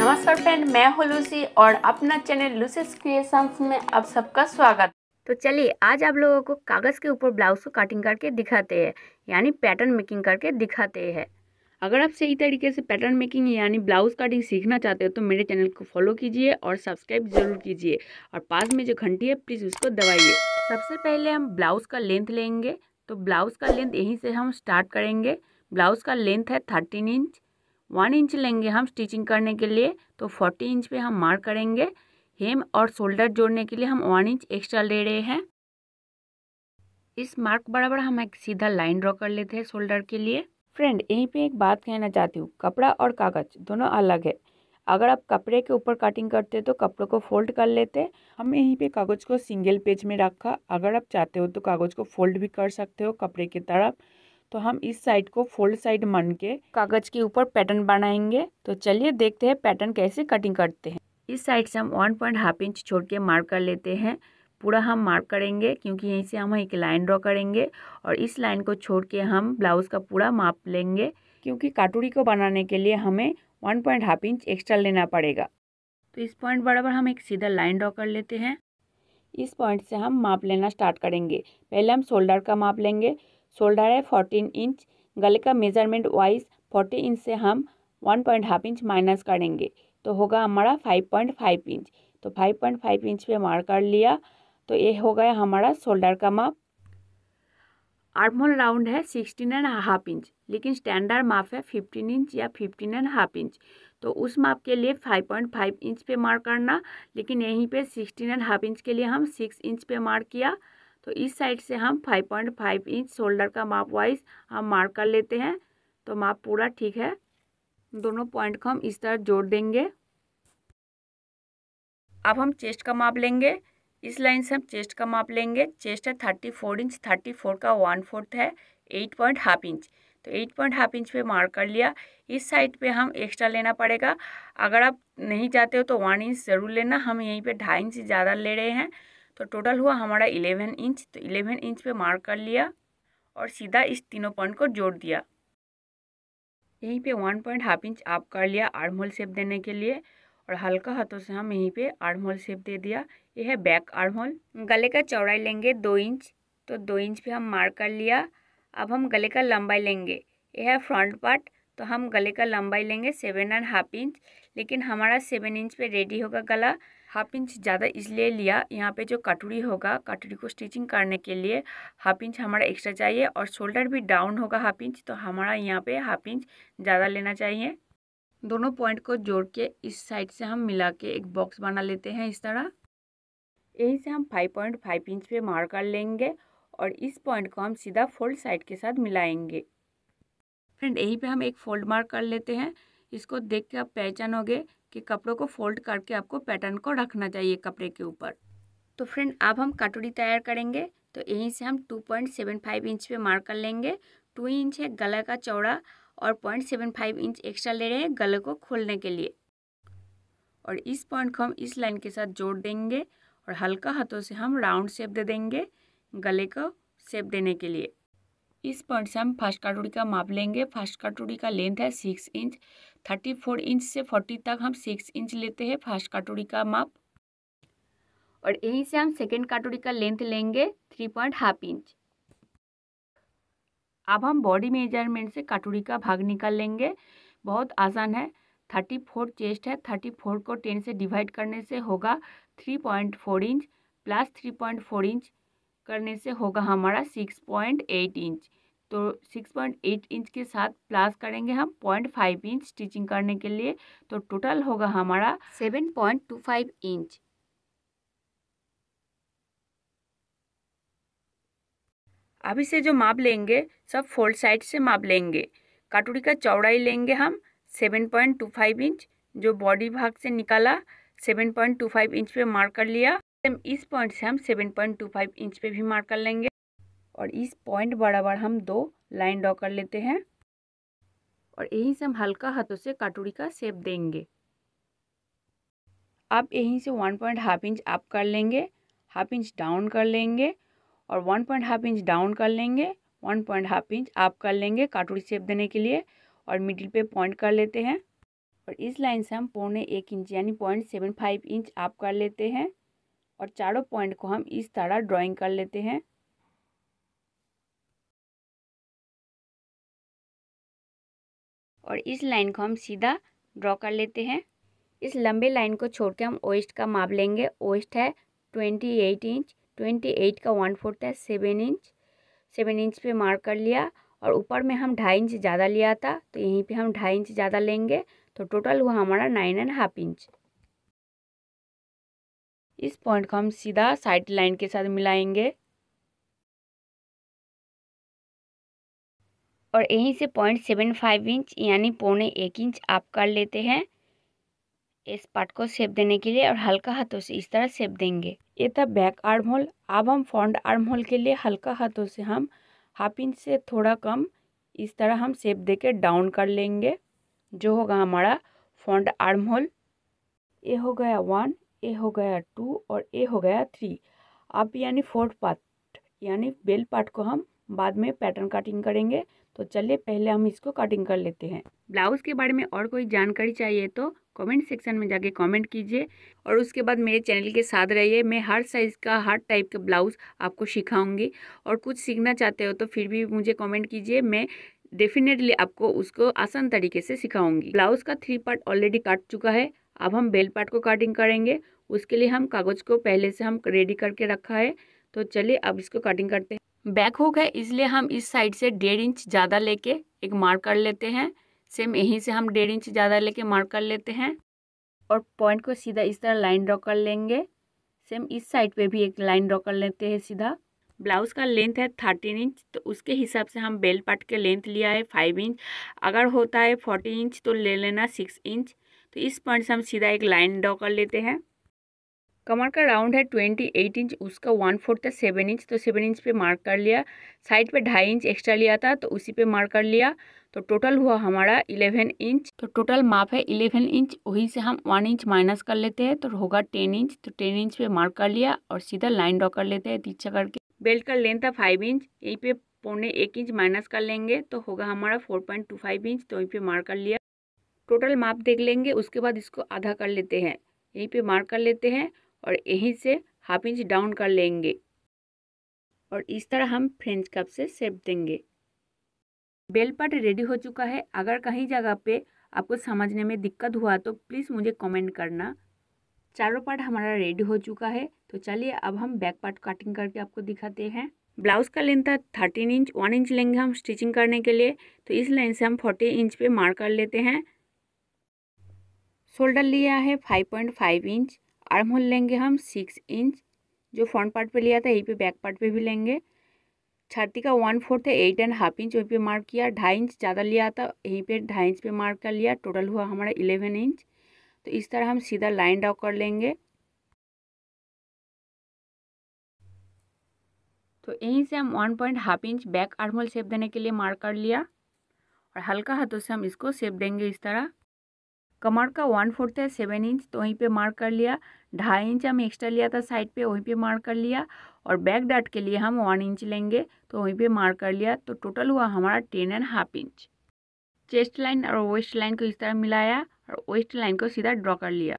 नमस्कार फ्रेंड, मैं हूँ लूसी और अपना चैनल लूसीज क्रिएशंस में आप सबका स्वागत। तो चलिए आज आप लोगों को कागज़ के ऊपर ब्लाउज को कटिंग करके दिखाते हैं, यानी पैटर्न मेकिंग करके दिखाते हैं। अगर आप सही तरीके से पैटर्न मेकिंग यानी ब्लाउज कटिंग सीखना चाहते हो तो मेरे चैनल को फॉलो कीजिए और सब्सक्राइब जरूर कीजिए और पास में जो घंटी है प्लीज़ उसको दबाइए। सबसे पहले हम ब्लाउज़ का लेंथ लेंगे, तो ब्लाउज़ का लेंथ यहीं से हम स्टार्ट करेंगे। ब्लाउज़ का लेंथ है 13 इंच। 1 इंच लेंगे हम स्टिचिंग करने के लिए, तो 40 इंच पे हम मार्क करेंगे। हेम और शोल्डर जोड़ने के लिए हम 1 इंच एक्स्ट्रा ले रहे हैं। इस मार्क बराबर हम एक सीधा लाइन ड्रॉ कर लेते हैं शोल्डर के लिए। फ्रेंड, यहीं पे एक बात कहना चाहती हूँ, कपड़ा और कागज़ दोनों अलग है। अगर आप कपड़े के ऊपर कटिंग करते तो कपड़ों को फोल्ड कर लेते। हम यहीं पे कागज़ को सिंगल पेज में रखा। अगर आप चाहते हो तो कागज़ को फोल्ड भी कर सकते हो कपड़े की तरफ। तो हम इस साइड को फोल्ड साइड मान के कागज़ के ऊपर पैटर्न बनाएंगे। तो चलिए देखते हैं पैटर्न कैसे कटिंग करते हैं। इस साइड से हम 1.5 इंच छोड़ के मार्क कर लेते हैं। पूरा हम मार्क करेंगे क्योंकि यहीं से हम एक लाइन ड्रॉ करेंगे और इस लाइन को छोड़ के हम ब्लाउज़ का पूरा माप लेंगे, क्योंकि काटुरी को बनाने के लिए हमें 1.5 इंच एक्स्ट्रा लेना पड़ेगा। तो इस पॉइंट बराबर हम एक सीधा लाइन ड्रॉ कर लेते हैं। इस पॉइंट से हम माप लेना स्टार्ट करेंगे। पहले हम शोल्डर का माप लेंगे। शोल्डर है 14 इंच। गले का मेजरमेंट वाइज 40 इंच से हम 1.5 इंच माइनस करेंगे, तो होगा हमारा 5.5 इंच। तो 5.5 इंच पे मार्क कर लिया। तो ये हो गया हमारा शोल्डर का माप। आर्महोल राउंड है 16.5 इंच, लेकिन स्टैंडर्ड माप है 15 इंच या 15.5 इंच। तो उस माप के लिए 5.5 इंच पे मार्क करना, लेकिन यहीं पे 16.5 इंच के लिए हम 6 इंच पे मार्क किया। तो इस साइड से हम 5.5 इंच शोल्डर का माप वाइज हम मार्क कर लेते हैं। तो माप पूरा ठीक है। दोनों पॉइंट को हम इस तरह जोड़ देंगे। अब हम चेस्ट का माप लेंगे। इस लाइन से हम चेस्ट का माप लेंगे। चेस्ट है 34 इंच। 34 का 1/4 है 8.5 इंच। तो 8.5 इंच पे मार्क कर लिया। इस साइड पे हम एक्स्ट्रा लेना पड़ेगा। अगर आप नहीं चाहते हो तो 1 इंच ज़रूर लेना। हम यहीं पे 2.5 इंच ज़्यादा ले रहे हैं। तो टोटल हुआ हमारा 11 इंच। तो 11 इंच पे मार्क कर लिया और सीधा इस तीनों पॉइंट को जोड़ दिया। यहीं पे 1.5 इंच आप कर लिया आर्म होल शेप देने के लिए और हल्का हाथों से हम यहीं पे आर्म होल शेप दे दिया। ये है बैक आर्म होल। गले का चौड़ाई लेंगे 2 इंच। तो 2 इंच पे हम मार्क कर लिया। अब हम गले का लंबाई लेंगे। ये है फ्रंट पार्ट। तो हम गले का लंबाई लेंगे 7.5 इंच, लेकिन हमारा 7 इंच पे रेडी होगा गला। 1/2 इंच ज़्यादा इसलिए लिया, यहाँ पे जो कटोरी होगा, कटोरी को स्टिचिंग करने के लिए 1/2 इंच हमारा एक्स्ट्रा चाहिए और शोल्डर भी डाउन होगा 1/2 इंच। तो हमारा यहाँ पे 1/2 इंच ज़्यादा लेना चाहिए। दोनों पॉइंट को जोड़ के इस साइड से हम मिला के एक बॉक्स बना लेते हैं इस तरह। यहीं से हम 5.5 इंच पे मार्क कर लेंगे और इस पॉइंट को हम सीधा फोल्ड साइड के साथ मिलाएंगे। फ्रेंड, यहीं पे हम एक फोल्ड मार्क कर लेते हैं। इसको देख के आप पहचानोगे कि कपड़ों को फोल्ड करके आपको पैटर्न को रखना चाहिए कपड़े के ऊपर। तो फ्रेंड, अब हम कटोरी तैयार करेंगे। तो यहीं से हम 2.75 इंच पे मार्क कर लेंगे। 2 इंच है गला का चौड़ा और 0.75 इंच एक्स्ट्रा ले रहे हैं गले को खोलने के लिए। और इस पॉइंट को हम इस लाइन के साथ जोड़ देंगे और हल्का हाथों से हम राउंड शेप दे देंगे गले को शेप देने के लिए। इस पॉइंट से हम फर्स्ट कटोरी का माप लेंगे। फर्स्ट कटोरी का लेंथ है 6 इंच। 34 इंच से 40 तक हम 6 इंच लेते हैं फर्स्ट कटोरी का माप। और यहीं से हम सेकेंड कटोरी का लेंथ लेंगे 3.5 इंच। अब हम बॉडी मेजरमेंट से कटोरी का भाग निकाल लेंगे। बहुत आसान है। 34 चेस्ट है। 34 को 10 से डिवाइड करने से होगा 3.4 इंच प्लस 3.4 इंच करने से होगा हमारा 6.8 इंच। तो 6.8 इंच के साथ प्लस करेंगे हम 0.5 इंच स्टिचिंग करने के लिए। तो टोटल होगा हमारा 7.25 इंच। अभी से जो माप लेंगे सब फोल्ड साइड से माप लेंगे। कटोरी का चौड़ाई लेंगे हम 7.25 इंच। जो बॉडी भाग से निकाला 7.25 इंच पे मार्क कर लिया। इस पॉइंट से हम 7.25 इंच पे भी मार्क कर लेंगे और इस पॉइंट बराबर हम 2 लाइन ड्रॉ कर लेते हैं और यहीं से हम हल्का हाथों से कटोरी का शेप देंगे। अब यहीं से 1.5 इंच अप कर लेंगे, 1/2 इंच डाउन कर लेंगे और 1.5 इंच डाउन कर लेंगे, 1.5 इंच अप कर लेंगे कटोरी शेप देने के लिए और मिडिल पे पॉइंट कर लेते हैं। और इस लाइन से हम 1.25 इंच यानी 0.75 इंच आप कर लेते हैं और चारों पॉइंट को हम इस तरह ड्राइंग कर लेते हैं। और इस लाइन को हम सीधा ड्रॉ कर लेते हैं। इस लंबे लाइन को छोड़ के हम वेस्ट का माप लेंगे। वेस्ट है 28 इंच, 28 का 1/4 है 7 इंच। 7 इंच पे मार्क कर लिया और ऊपर में हम 2.5 इंच ज़्यादा लिया था तो यहीं पे हम 2.5 इंच ज़्यादा लेंगे, तो टोटल हुआ हमारा 9.5 इंच। इस पॉइंट को हम सीधा साइड लाइन के साथ मिलाएंगे और यहीं से 0.75 इंच यानी 0.25 इंच आप कर लेते हैं इस पार्ट को शेप देने के लिए और हल्का हाथों से इस तरह शेप देंगे। ये था बैक आर्म होल। अब हम फ्रंट आर्म होल के लिए हल्का हाथों से हम 1/2 इंच से थोड़ा कम इस तरह हम शेप देके डाउन कर लेंगे, जो होगा हमारा फ्रंट आर्म होल। ये हो गया 1, ये हो गया 2 और ये हो गया 3। अब यानी 4th पार्ट यानी बेल पार्ट को हम बाद में पैटर्न कटिंग करेंगे। तो चलिए पहले हम इसको कटिंग कर लेते हैं। ब्लाउज़ के बारे में और कोई जानकारी चाहिए तो कमेंट सेक्शन में जाके कमेंट कीजिए और उसके बाद मेरे चैनल के साथ रहिए। मैं हर साइज़ का हर टाइप का ब्लाउज़ आपको सिखाऊंगी और कुछ सीखना चाहते हो तो फिर भी मुझे कमेंट कीजिए, मैं डेफिनेटली आपको उसको आसान तरीके से सिखाऊंगी। ब्लाउज़ का 3 पार्ट ऑलरेडी काट चुका है। अब हम बेल पार्ट को कटिंग करेंगे। उसके लिए हम कागज़ को पहले से हम रेडी करके रखा है। तो चलिए अब इसको कटिंग करते हैं। बैक हुक है इसलिए हम इस साइड से 1.5 इंच ज़्यादा लेके एक मार्क कर लेते हैं। सेम यहीं से हम 1.5 इंच ज़्यादा लेके मार्क कर लेते हैं और पॉइंट को सीधा इस तरह लाइन ड्रॉ कर लेंगे। सेम इस साइड पे भी एक लाइन ड्रॉ कर लेते हैं सीधा। ब्लाउज़ का लेंथ है 13 इंच, तो उसके हिसाब से हम बेल पार्ट के लेंथ लिया है 5 इंच। अगर होता है 40 इंच तो ले लेना 6 इंच। तो इस पॉइंट से हम सीधा एक लाइन ड्रॉ कर लेते हैं। कमर का राउंड है 28 इंच, उसका 1/4 है 7 इंच, तो 7 इंच पे मार्क कर लिया। साइड पे 2.5 इंच एक्स्ट्रा लिया था तो उसी पे मार्क कर लिया। तो टोटल हुआ हमारा 11 इंच। तो टोटल माप है 11 इंच, वहीं से हम 1 इंच माइनस कर लेते हैं तो होगा 10 इंच। तो 10 इंच पे मार्क कर लिया और सीधा लाइन ड्रॉ कर लेते हैं तिरछा करके। बेल्ट का लेंथ है 5 इंच, यहीं पे 0.25 इंच माइनस कर लेंगे तो होगा हमारा 4.25 इंच। तो यहीं पे मार्क कर लिया। टोटल माप देख लेंगे, उसके बाद इसको आधा कर लेते हैं। यहीं पे मार्क कर लेते हैं और यहीं से 1/2 इंच डाउन कर लेंगे और इस तरह हम फ्रेंच कप से शेप देंगे। बेल पार्ट रेडी हो चुका है। अगर कहीं जगह पे आपको समझने में दिक्कत हुआ तो प्लीज़ मुझे कमेंट करना। चारों पार्ट हमारा रेडी हो चुका है। तो चलिए अब हम बैक पार्ट कटिंग करके आपको दिखाते हैं। ब्लाउज़ का लेंथ था 13 इंच, 1 इंच लेंगे हम स्टिचिंग करने के लिए। तो इस लाइन से हम 40 इंच पे मार्क कर लेते हैं। शोल्डर लिया है 5.5 इंच। आर्म होल लेंगे हम 6 इंच, जो फ्रंट पार्ट पे लिया था यहीं पे बैक पार्ट पे भी लेंगे। छाती का 1/4 है 8.5 इंच, वहीं पे मार्क किया। 2.5 इंच ज़्यादा लिया था, यहीं पे 2.5 इंच पे मार्क कर लिया। टोटल हुआ हमारा 11 इंच। तो इस तरह हम सीधा लाइन ड्रॉ कर लेंगे। तो यहीं से हम 1.5 inch back arm hole shape देने के लिए मार्क कर लिया और हल्का हाथों से हम इसको शेप देंगे इस तरह। कमर का 1/4 है 7 इंच, तो वहीं पे मार्क कर लिया। 2.5 इंच हम एक्स्ट्रा लिया था साइड पे, वहीं पे मार्क कर लिया और बैक डार्ट के लिए हम 1 इंच लेंगे तो वहीं पे मार्क कर लिया। तो टोटल हुआ हमारा 10.5 इंच। चेस्ट लाइन और वेस्ट लाइन को इस तरह मिलाया और वेस्ट लाइन को सीधा ड्रॉ कर लिया।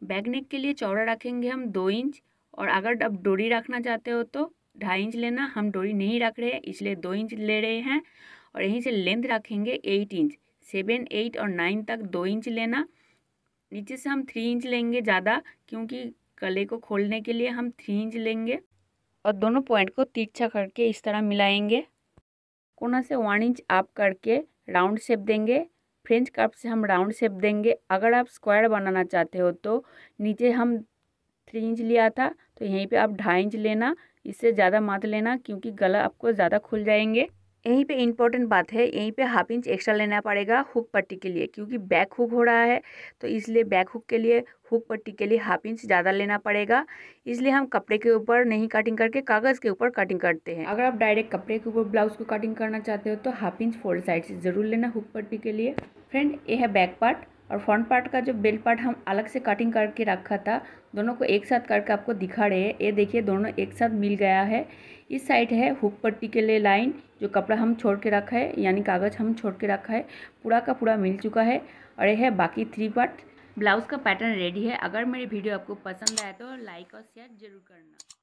बैक नेक के लिए चौड़ा रखेंगे हम 2 इंच और अगर अब डोरी रखना चाहते हो तो 2.5 इंच लेना। हम डोरी नहीं रख रहे हैं इसलिए 2 इंच ले रहे हैं और यहीं से लेंथ रखेंगे 8 इंच। 7, 8 और 9 तक 2 इंच लेना। नीचे से हम 3 इंच लेंगे ज़्यादा, क्योंकि गले को खोलने के लिए हम 3 इंच लेंगे और दोनों पॉइंट को तिरछा करके इस तरह मिलाएंगे। कोना से 1 इंच अप करके राउंड शेप देंगे। फ्रेंच कर्व से हम राउंड शेप देंगे। अगर आप स्क्वायर बनाना चाहते हो तो नीचे हम 3 इंच लिया था तो यहीं पे आप 2.5 इंच लेना, इससे ज़्यादा मत लेना क्योंकि गला आपको ज़्यादा खुल जाएंगे। यहीं पे इम्पोर्टेंट बात है, यहीं पे 1/2 इंच एक्स्ट्रा लेना पड़ेगा हुक पट्टी के लिए, क्योंकि बैक हुक हो रहा है तो इसलिए बैक हुक के लिए हुक पट्टी के लिए 1/2 इंच ज़्यादा लेना पड़ेगा। इसलिए हम कपड़े के ऊपर नहीं कटिंग करके कागज़ के ऊपर कटिंग करते हैं। अगर आप डायरेक्ट कपड़े के ऊपर ब्लाउज़ को कटिंग करना चाहते हो तो 1/2 इंच फोल्ड साइड से ज़रूर लेना हुक पट्टी के लिए। फ्रेंड, ये है बैक पार्ट और फ्रंट पार्ट का जो बेल्ट पार्ट हम अलग से कटिंग करके रखा था, दोनों को एक साथ करके आपको दिखा रहे हैं। ये देखिए दोनों एक साथ मिल गया है। इस साइड है हुक पट्टी के लिए लाइन, जो कपड़ा हम छोड़ के रखा है यानी कागज़ हम छोड़ के रखा है, पूरा का पूरा मिल चुका है। और ये है बाकी 3 पार्ट। ब्लाउज़ का पैटर्न रेडी है। अगर मेरी वीडियो आपको पसंद आया तो लाइक और शेयर ज़रूर करना।